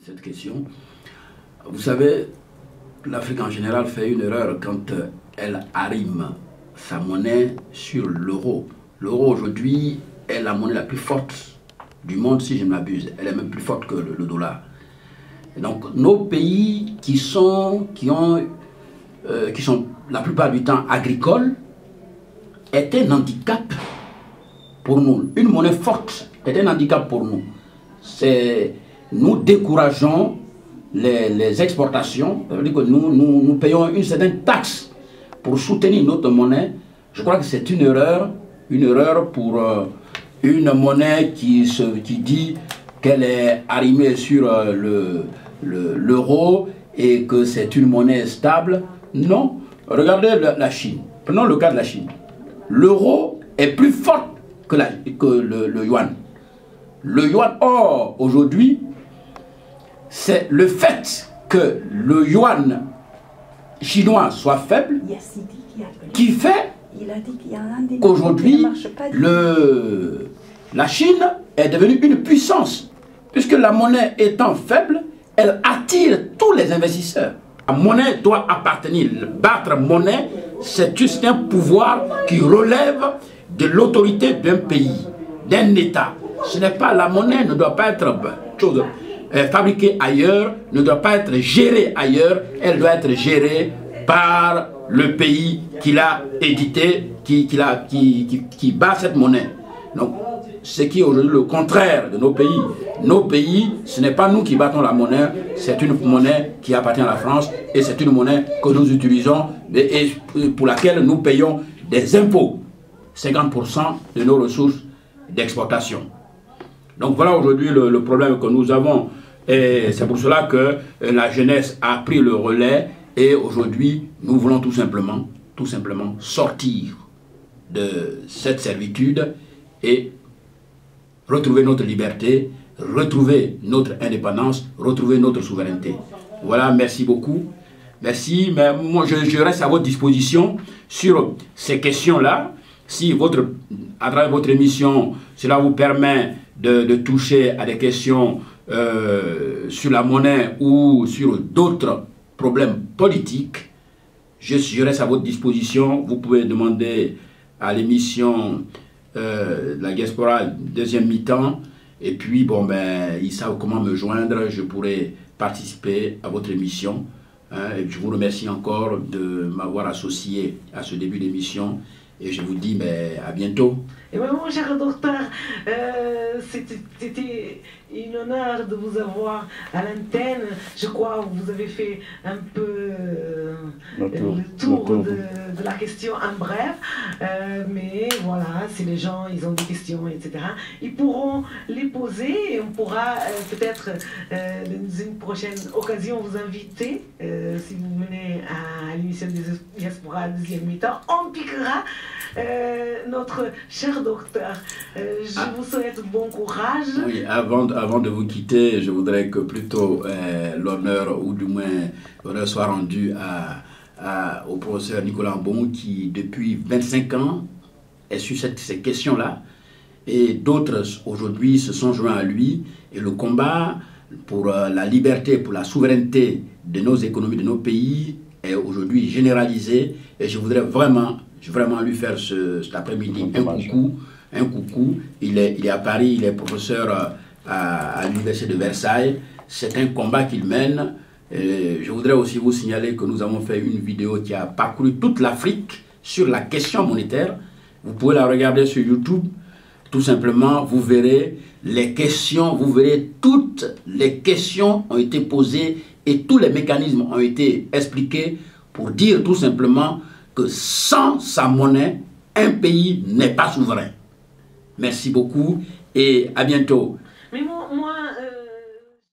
cette question. Vous savez, l'Afrique en général fait une erreur quand elle arrime sa monnaie sur l'euro. L'euro aujourd'hui est la monnaie la plus forte du monde, si je ne m'abuse. Elle est même plus forte que le dollar. Et donc nos pays qui sont la plupart du temps agricoles est un handicap pour nous. Une monnaie forte est un handicap pour nous. Nous décourageons les exportations. Ça veut dire que nous payons une certaine taxe pour soutenir notre monnaie. Je crois que c'est une erreur pour une monnaie qui dit qu'elle est arrimée sur l'euro et que c'est une monnaie stable. Non. Regardez la Chine. Prenons le cas de la Chine. L'euro est plus fort que le yuan. Le yuan, or, aujourd'hui, c'est le fait que le yuan chinois soit faible qui fait qu'aujourd'hui, la Chine est devenue une puissance. Puisque la monnaie étant faible, elle attire tous les investisseurs. La monnaie doit appartenir. Battre monnaie, c'est juste un pouvoir qui relève de l'autorité d'un pays, d'un État. Ce n'est pas la monnaie, ne doit pas être fabriquée ailleurs, ne doit pas être gérée ailleurs, elle doit être gérée par le pays qui l'a édité, qui bat cette monnaie. Donc, ce qui est aujourd'hui le contraire de nos pays. Nos pays, ce n'est pas nous qui battons la monnaie, c'est une monnaie qui appartient à la France et c'est une monnaie que nous utilisons et pour laquelle nous payons des impôts. 50% de nos ressources d'exportation. Donc voilà aujourd'hui le problème que nous avons. Et c'est pour cela que la jeunesse a pris le relais et aujourd'hui nous voulons tout simplement sortir de cette servitude et retrouver notre liberté, retrouver notre indépendance, retrouver notre souveraineté. Voilà, merci beaucoup. Merci, mais moi je reste à votre disposition sur ces questions-là. Si à travers votre émission, cela vous permet de toucher à des questions sur la monnaie ou sur d'autres problèmes politiques, je reste à votre disposition. Vous pouvez demander à l'émission la diaspora deuxième mi-temps. Et puis, bon, ben, ils savent comment me joindre. Je pourrai participer à votre émission. Et je vous remercie encore de m'avoir associé à ce début d'émission. Et je vous dis à bientôt. Et bien, mon cher docteur, c'était un honneur de vous avoir à l'antenne. Je crois que vous avez fait un peu le tour de la question en bref. Mais voilà, si les gens ils ont des questions, etc., ils pourront les poser et on pourra peut-être dans une prochaine occasion vous inviter. Si vous venez à l'émission des Diaspora deuxième mi-temps, on piquera notre cher docteur. Je vous souhaite bon courage. Oui, avant de vous quitter, je voudrais que plutôt l'honneur, ou du moins l'honneur soit rendu au professeur Nicolas Mbon qui depuis 25 ans est sur ces questions-là et d'autres aujourd'hui se sont joints à lui et le combat pour la liberté, pour la souveraineté de nos économies, de nos pays est aujourd'hui généralisé et je voudrais vraiment lui faire cet après-midi un coucou. Il est à Paris, il est professeur à l'université de Versailles. C'est un combat qu'il mène. Je voudrais aussi vous signaler que nous avons fait une vidéo qui a parcouru toute l'Afrique sur la question monétaire. Vous pouvez la regarder sur YouTube. Tout simplement, vous verrez les questions, vous verrez toutes les questions ont été posées et tous les mécanismes ont été expliqués pour dire tout simplement que sans sa monnaie, un pays n'est pas souverain. Merci beaucoup et à bientôt. Mais moi